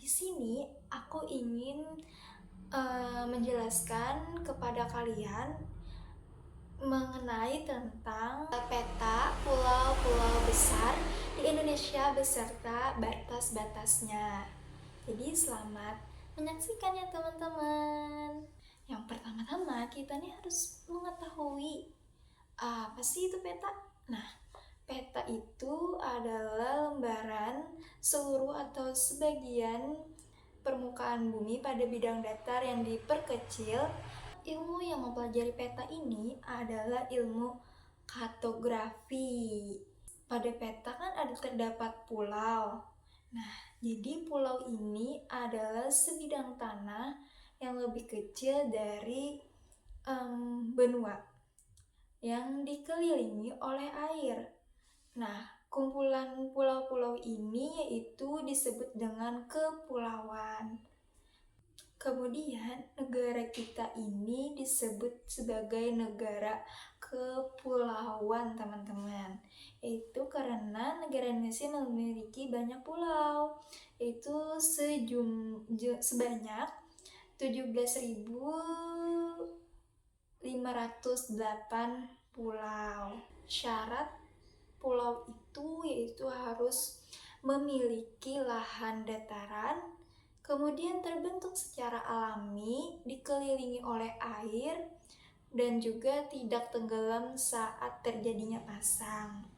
di sini aku ingin menjelaskan kepada kalian mengenai tentang peta pulau-pulau besar di Indonesia beserta batas-batasnya. Jadi selamat menyaksikan ya teman-teman. Yang pertama-tama kita nih harus mengetahui apa sih itu peta? Nah, peta itu adalah lembaran seluruh atau sebagian permukaan bumi pada bidang datar yang diperkecil. Ilmu yang mempelajari peta ini adalah ilmu kartografi. Pada peta kan terdapat pulau. Nah, jadi pulau ini adalah sebidang tanah yang lebih kecil dari benua yang dikelilingi oleh air. Nah, kumpulan pulau-pulau ini yaitu disebut dengan kepulauan. Kemudian, negara kita ini disebut sebagai negara kepulauan, teman-teman. Yaitu karena negara Indonesia memiliki banyak pulau, yaitu sebanyak 17.508 pulau. Syarat pulau itu yaitu harus memiliki lahan dataran, kemudian terbentuk secara alami, dikelilingi oleh air, dan juga tidak tenggelam saat terjadinya pasang.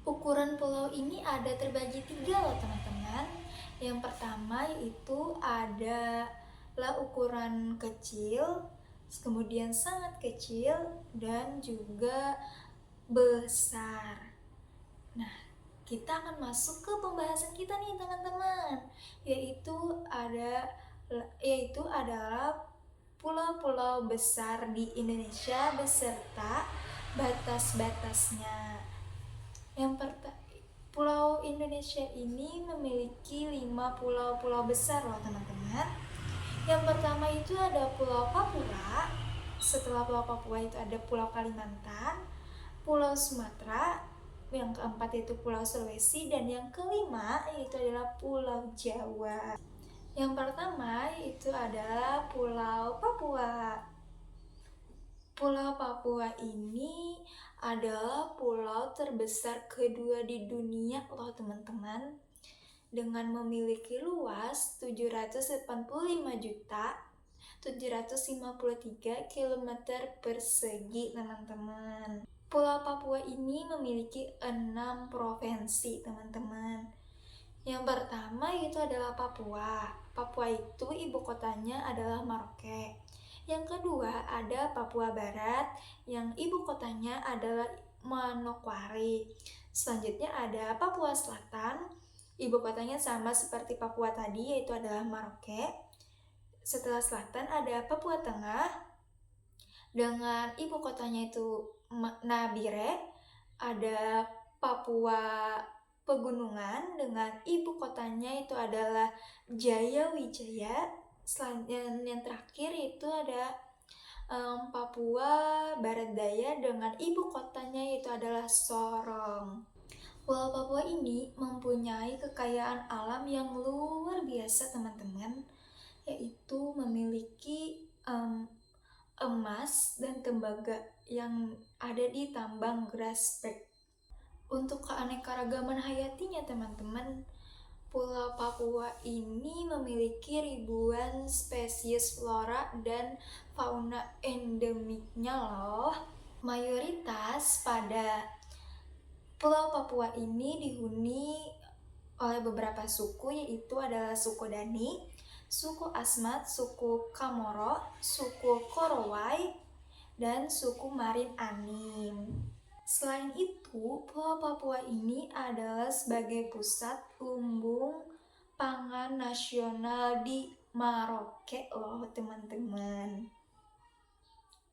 Ukuran pulau ini ada terbagi 3 loh teman-teman. Yang pertama yaitu adalah ukuran kecil, kemudian sangat kecil, dan juga besar. Nah, kita akan masuk ke pembahasan kita nih teman-teman, yaitu adalah pulau-pulau besar di Indonesia beserta batas-batasnya. Pulau Indonesia ini memiliki 5 pulau-pulau besar loh teman-teman. Yang pertama itu ada Pulau Papua. Setelah Pulau Papua itu ada Pulau Kalimantan, Pulau Sumatera, yang keempat yaitu Pulau Sulawesi, dan yang kelima yaitu adalah Pulau Jawa. Yang pertama yaitu adalah Pulau Papua. Pulau Papua ini adalah pulau terbesar kedua di dunia loh teman-teman, dengan memiliki luas 785.753 km persegi teman-teman. Pulau Papua ini memiliki 6 provinsi teman-teman. Yang pertama itu adalah Papua. Papua itu ibu kotanya adalah Merauke. Yang kedua ada Papua Barat yang ibu kotanya adalah Manokwari. Selanjutnya ada Papua Selatan, ibu kotanya sama seperti Papua tadi yaitu adalah Merauke. Setelah selatan ada Papua Tengah dengan ibu kotanya itu Nabire. Ada Papua Pegunungan dengan ibu kotanya itu adalah Jayawijaya. Selanjutnya yang terakhir itu ada Papua Barat Daya dengan ibu kotanya itu adalah Sorong. Pulau Papua ini mempunyai kekayaan alam yang luar biasa teman-teman, yaitu memiliki emas dan tembaga yang ada di tambang Grasberg. Untuk keanekaragaman hayatinya teman-teman, Pulau Papua ini memiliki ribuan spesies flora dan fauna endemiknya loh. Mayoritas pada Pulau Papua ini dihuni oleh beberapa suku, yaitu adalah suku Dani, suku Asmat, suku Kamoro, suku Korowai, dan suku Marin Anim. Selain itu, Pulau Papua ini adalah sebagai pusat lumbung pangan nasional di Merauke loh teman-teman.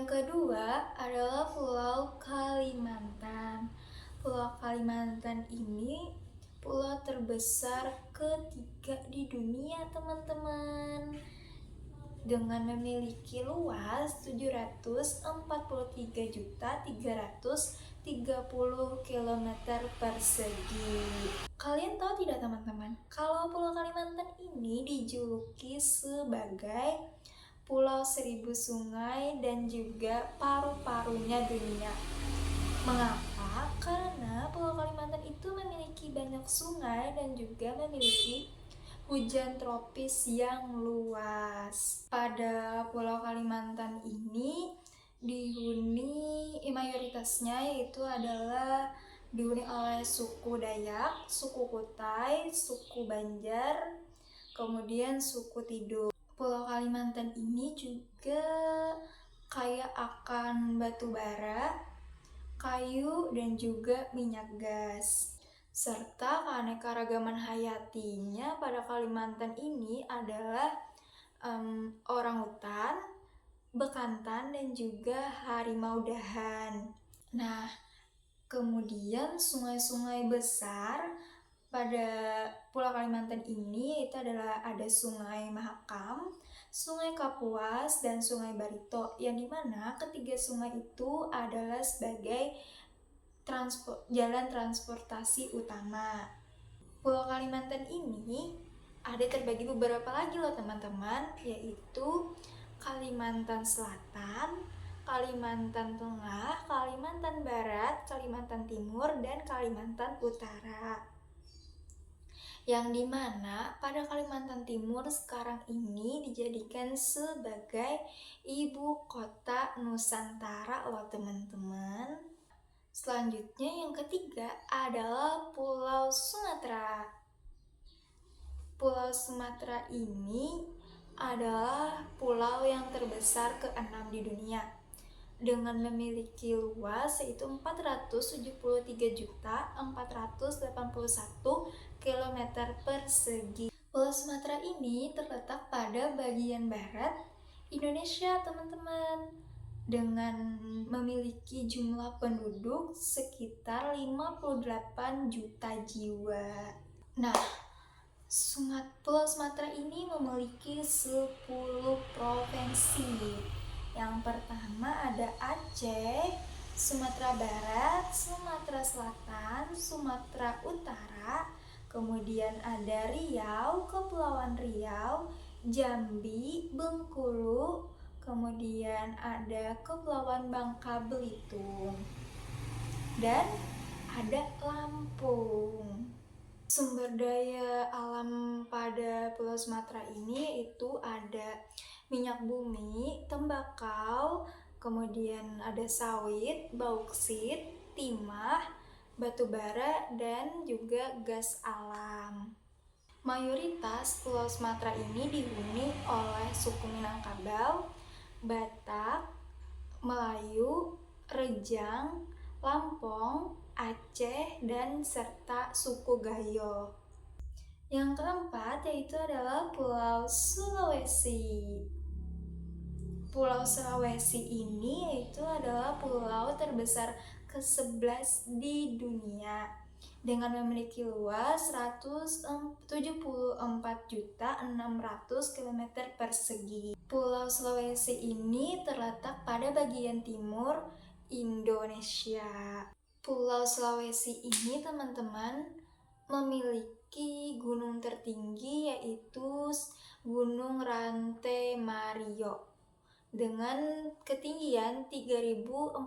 Yang kedua adalah Pulau Kalimantan. Pulau Kalimantan ini pulau terbesar ketiga di dunia teman-teman, dengan memiliki luas 743.330 km persegi. Kalian tahu tidak teman-teman, kalau Pulau Kalimantan ini dijuluki sebagai Pulau Seribu Sungai dan juga paru-parunya dunia. Mengapa? Karena Pulau Kalimantan itu memiliki banyak sungai dan juga memiliki hujan tropis yang luas. Pada Pulau Kalimantan ini dihuni mayoritasnya yaitu adalah dihuni oleh suku Dayak, suku Kutai, suku Banjar, kemudian suku Tidul. Pulau Kalimantan ini juga kaya akan batu bara, kayu, dan juga minyak gas. Serta keanekaragaman hayatinya pada Kalimantan ini adalah orangutan, bekantan, dan juga harimau dahan. Nah, kemudian sungai-sungai besar pada Pulau Kalimantan ini itu adalah ada Sungai Mahakam, Sungai Kapuas, dan Sungai Barito, yang dimana ketiga sungai itu adalah sebagai jalan transportasi utama. Pulau Kalimantan ini ada terbagi beberapa lagi loh teman-teman, yaitu Kalimantan Selatan, Kalimantan Tengah, Kalimantan Barat, Kalimantan Timur, dan Kalimantan Utara. Yang dimana pada Kalimantan Timur sekarang ini dijadikan sebagai ibu kota Nusantara loh teman-teman. Selanjutnya yang ketiga adalah Pulau Sumatera. Pulau Sumatera ini adalah pulau yang terbesar ke-6 di dunia dengan memiliki luas yaitu 473.481 km persegi. Pulau Sumatera ini terletak pada bagian barat Indonesia, teman-teman, dengan memiliki jumlah penduduk sekitar 58 juta jiwa. Nah, Pulau Sumatera ini memiliki 10 provinsi. Yang pertama ada Aceh, Sumatera Barat, Sumatera Selatan, Sumatera Utara, kemudian ada Riau, Kepulauan Riau, Jambi, Bengkulu, kemudian ada Kepulauan Bangka Belitung, dan ada Lampung. Sumber daya alam pada Pulau Sumatera ini itu ada minyak bumi, tembakau, kemudian ada sawit, bauksit, timah, batu bara, dan juga gas alam. Mayoritas Pulau Sumatera ini dihuni oleh suku Minangkabau, Batak, Melayu, Rejang, Lampong, Aceh, dan serta suku Gayo. Yang keempat yaitu adalah Pulau Sulawesi. Pulau Sulawesi ini yaitu adalah pulau terbesar ke-11 di dunia dengan memiliki luas 174.600 km persegi. Pulau Sulawesi ini terletak pada bagian timur Indonesia. Pulau Sulawesi ini teman-teman memiliki gunung tertinggi yaitu Gunung Rante Mario dengan ketinggian 3.478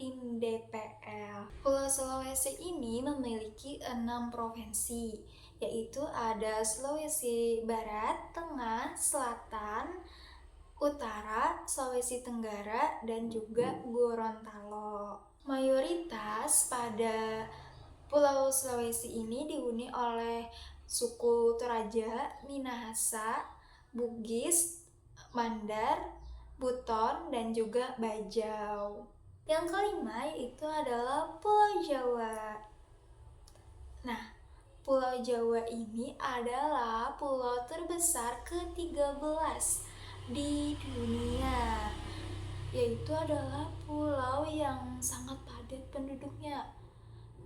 mdpl. Pulau Sulawesi ini memiliki 6 provinsi, yaitu ada Sulawesi Barat, Tengah, Selatan, Utara, Sulawesi Tenggara, dan juga Gorontalo. Mayoritas pada Pulau Sulawesi ini dihuni oleh suku Toraja, Minahasa, Bugis, Mandar, Buton, dan juga Bajau. Yang kelima yaitu adalah Pulau Jawa. Nah, Pulau Jawa ini adalah pulau terbesar ke-13 di dunia, yaitu adalah pulau yang sangat padat penduduknya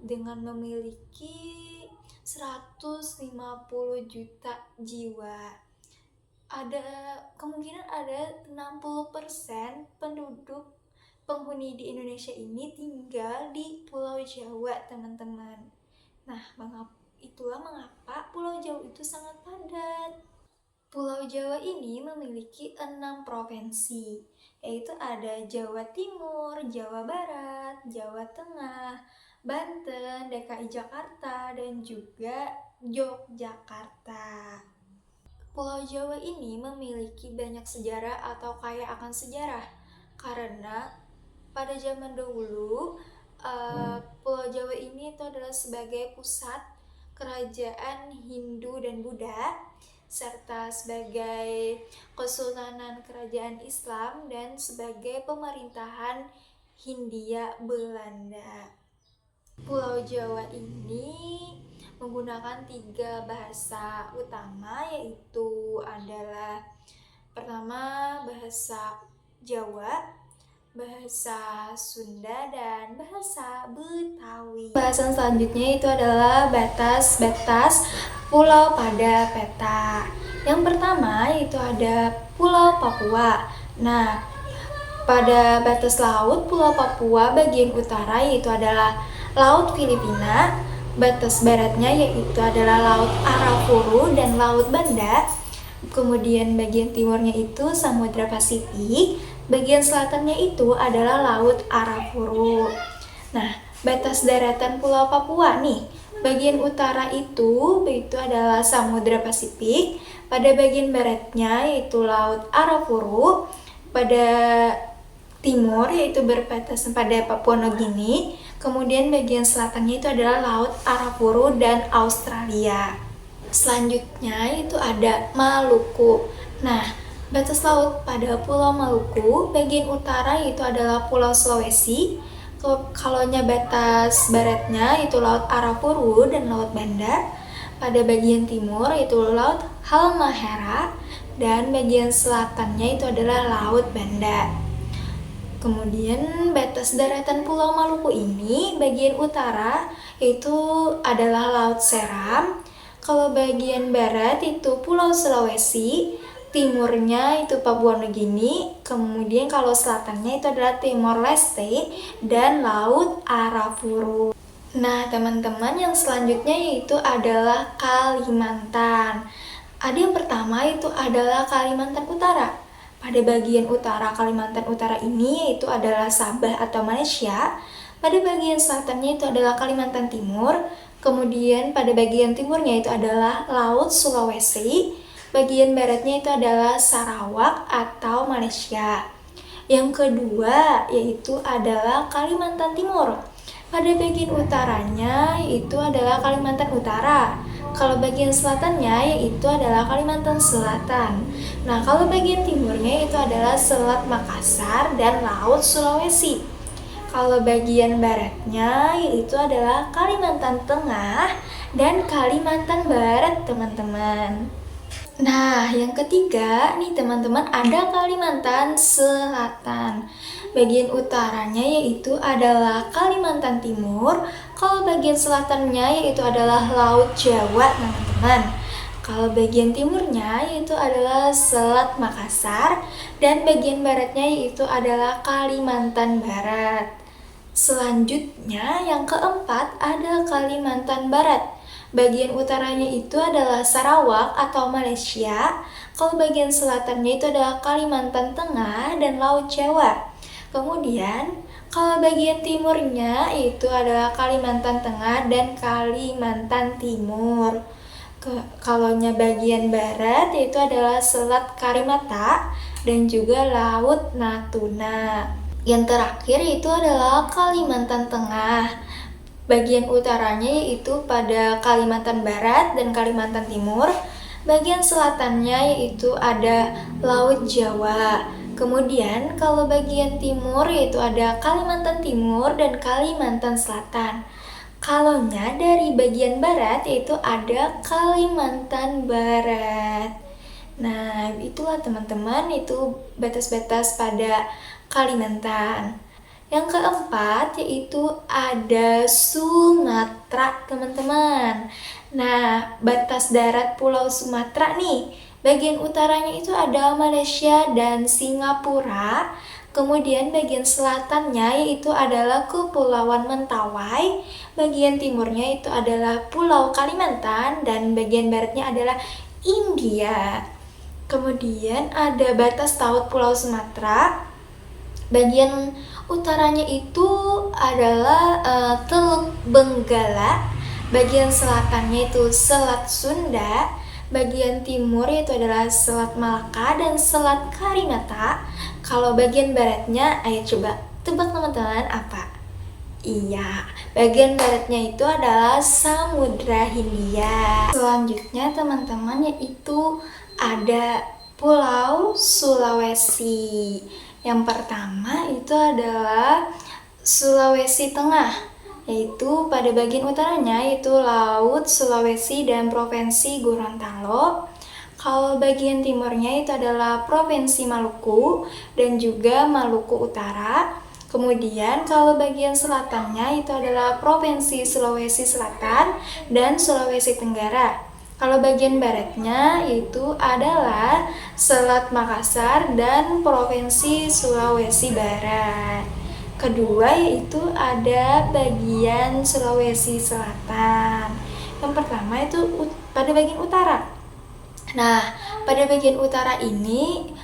dengan memiliki 150 juta jiwa. Ada kemungkinan ada 60% penghuni di Indonesia ini tinggal di Pulau Jawa, teman-teman. Nah, itulah mengapa Pulau Jawa itu sangat padat. Pulau Jawa ini memiliki 6 provinsi, yaitu ada Jawa Timur, Jawa Barat, Jawa Tengah, Banten, DKI Jakarta, dan juga Yogyakarta. Pulau Jawa ini memiliki banyak sejarah atau kaya akan sejarah, karena pada zaman dahulu Pulau Jawa ini itu adalah sebagai pusat kerajaan Hindu dan Buddha, serta sebagai kesultanan kerajaan Islam dan sebagai pemerintahan Hindia Belanda. Pulau Jawa ini menggunakan 3 bahasa utama, yaitu adalah pertama bahasa Jawa, bahasa Sunda, dan bahasa Betawi. Bahasan selanjutnya itu adalah batas-batas pulau pada peta. Yang pertama itu ada Pulau Papua. Nah, pada batas laut Pulau Papua bagian utara yaitu adalah Laut Filipina, batas baratnya yaitu adalah Laut Arafuru dan Laut Banda. Kemudian bagian timurnya itu Samudra Pasifik, bagian selatannya itu adalah Laut Arafuru. Nah, batas daratan Pulau Papua nih, bagian utara itu adalah Samudra Pasifik, pada bagian baratnya yaitu Laut Arafuru, pada timur yaitu berbatasan pada Papua Nugini, kemudian bagian selatannya itu adalah Laut Arafuru dan Australia. Selanjutnya itu ada Maluku. Nah, batas laut pada Pulau Maluku bagian utara itu adalah Pulau Sulawesi. Kalaunya batas baratnya itu Laut Arafuru dan Laut Banda. Pada bagian timur itu Laut Halmahera dan bagian selatannya itu adalah Laut Banda. Kemudian batas daratan Pulau Maluku ini bagian utara itu adalah Laut Seram. Kalau bagian barat itu Pulau Sulawesi, timurnya itu Papua Nugini, kemudian kalau selatannya itu adalah Timor Leste dan Laut Arafuru. Nah, teman-teman, yang selanjutnya yaitu adalah Kalimantan. Ada yang pertama itu adalah Kalimantan Utara. Pada bagian utara Kalimantan Utara ini yaitu adalah Sabah atau Malaysia. Pada bagian selatannya itu adalah Kalimantan Timur. Kemudian pada bagian timurnya itu adalah Laut Sulawesi. Bagian baratnya itu adalah Sarawak atau Malaysia. Yang kedua yaitu adalah Kalimantan Timur. Pada bagian utaranya itu adalah Kalimantan Utara. Kalau bagian selatannya yaitu adalah Kalimantan Selatan. Nah, kalau bagian timurnya itu adalah Selat Makassar dan Laut Sulawesi. Kalau bagian baratnya yaitu adalah Kalimantan Tengah dan Kalimantan Barat, teman-teman. Nah, yang ketiga nih teman-teman ada Kalimantan Selatan. Bagian utaranya yaitu adalah Kalimantan Timur. Kalau bagian selatannya yaitu adalah Laut Jawa, teman-teman. Kalau bagian timurnya yaitu adalah Selat Makassar dan bagian baratnya yaitu adalah Kalimantan Barat. Selanjutnya yang keempat ada Kalimantan Barat. Bagian utaranya itu adalah Sarawak atau Malaysia. Kalau bagian selatannya itu adalah Kalimantan Tengah dan Laut Jawa. Kemudian kalau bagian timurnya itu adalah Kalimantan Tengah dan Kalimantan Timur. Kalaunya bagian barat yaitu adalah Selat Karimata dan juga Laut Natuna. Yang terakhir itu adalah Kalimantan Tengah. Bagian utaranya yaitu pada Kalimantan Barat dan Kalimantan Timur. Bagian selatannya yaitu ada Laut Jawa. Kemudian kalau bagian timur yaitu ada Kalimantan Timur dan Kalimantan Selatan. Kalaunya dari bagian barat yaitu ada Kalimantan Barat. Nah, itulah teman-teman, itu batas-batas pada Kalimantan. Yang keempat yaitu ada Sumatera, teman-teman. Nah, batas darat Pulau Sumatera nih, bagian utaranya itu ada Malaysia dan Singapura. Kemudian bagian selatannya yaitu adalah Kepulauan Mentawai, bagian timurnya itu adalah Pulau Kalimantan, dan bagian baratnya adalah India. Kemudian ada batas laut Pulau Sumatera, bagian utaranya itu adalah Teluk Benggala, bagian selatannya itu Selat Sunda, bagian timur itu adalah Selat Malaka dan Selat Karimata. Kalau bagian baratnya, ayo coba tebak teman-teman apa? Iya, bagian baratnya itu adalah Samudra Hindia. Selanjutnya teman-teman yaitu ada Pulau Sulawesi. Yang pertama itu adalah Sulawesi Tengah, yaitu pada bagian utaranya yaitu Laut Sulawesi dan Provinsi Gorontalo. Kalau bagian timurnya itu adalah Provinsi Maluku dan juga Maluku Utara. Kemudian kalau bagian selatannya itu adalah Provinsi Sulawesi Selatan dan Sulawesi Tenggara. Kalau bagian baratnya itu adalah Selat Makassar dan Provinsi Sulawesi Barat. Kedua yaitu ada bagian Sulawesi Selatan. Yang pertama itu pada bagian utara. Nah, pada bagian utara ini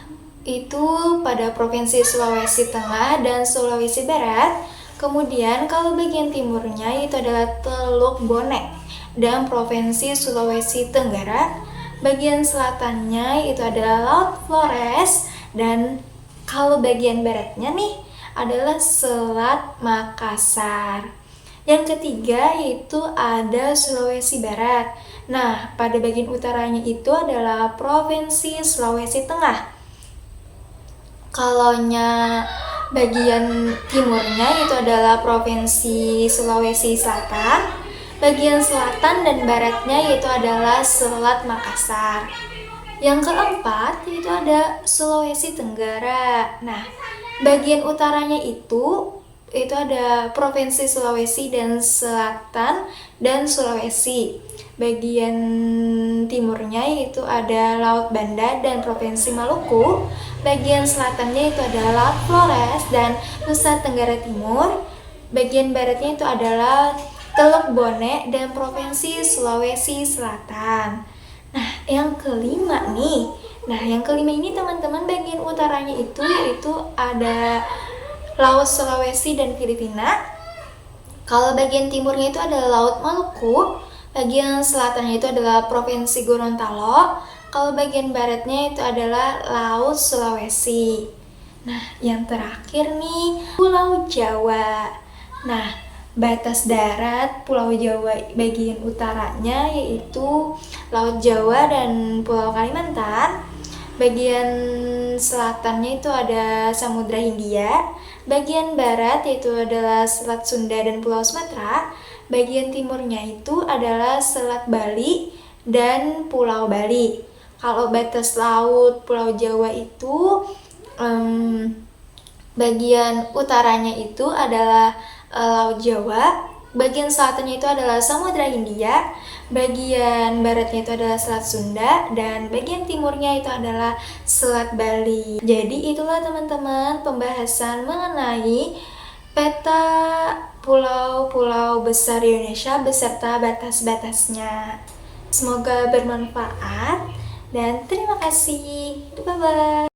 itu pada Provinsi Sulawesi Tengah dan Sulawesi Barat. Kemudian kalau bagian timurnya itu adalah Teluk Bonek dan Provinsi Sulawesi Tenggara. Bagian selatannya itu adalah Laut Flores, dan kalau bagian baratnya nih adalah Selat Makassar. Yang ketiga yaitu ada Sulawesi Barat. Nah, pada bagian utaranya itu adalah Provinsi Sulawesi Tengah. Kalaunya bagian timurnya itu adalah Provinsi Sulawesi Selatan. Bagian selatan dan baratnya yaitu adalah Selat Makassar. Yang keempat yaitu ada Sulawesi Tenggara. Nah, bagian utaranya itu ada Provinsi Sulawesi dan Selatan dan Sulawesi. Bagian timurnya yaitu ada Laut Banda dan Provinsi Maluku. Bagian selatannya itu adalah Laut Flores dan Nusa Tenggara Timur. Bagian baratnya itu adalah Teluk Bonek dan Provinsi Sulawesi Selatan. Nah, yang kelima nih. Nah, yang kelima ini teman-teman bagian utaranya itu yaitu ada Laut Sulawesi dan Filipina. Kalau bagian timurnya itu adalah Laut Maluku. Bagian selatannya itu adalah Provinsi Gorontalo. Kalau bagian baratnya itu adalah Laut Sulawesi. Nah, yang terakhir nih, Pulau Jawa. Nah, batas darat Pulau Jawa bagian utaranya yaitu Laut Jawa dan Pulau Kalimantan. Bagian selatannya itu ada Samudra Hindia. Bagian barat yaitu adalah Selat Sunda dan Pulau Sumatera. Bagian timurnya itu adalah Selat Bali dan Pulau Bali. Kalau batas laut Pulau Jawa itu bagian utaranya itu adalah Laut Jawa. Bagian selatannya itu adalah Samudra Hindia. Bagian baratnya itu adalah Selat Sunda, dan bagian timurnya itu adalah Selat Bali. Jadi itulah teman-teman pembahasan mengenai peta pulau-pulau besar Indonesia beserta batas-batasnya. Semoga bermanfaat dan terima kasih. Bye-bye.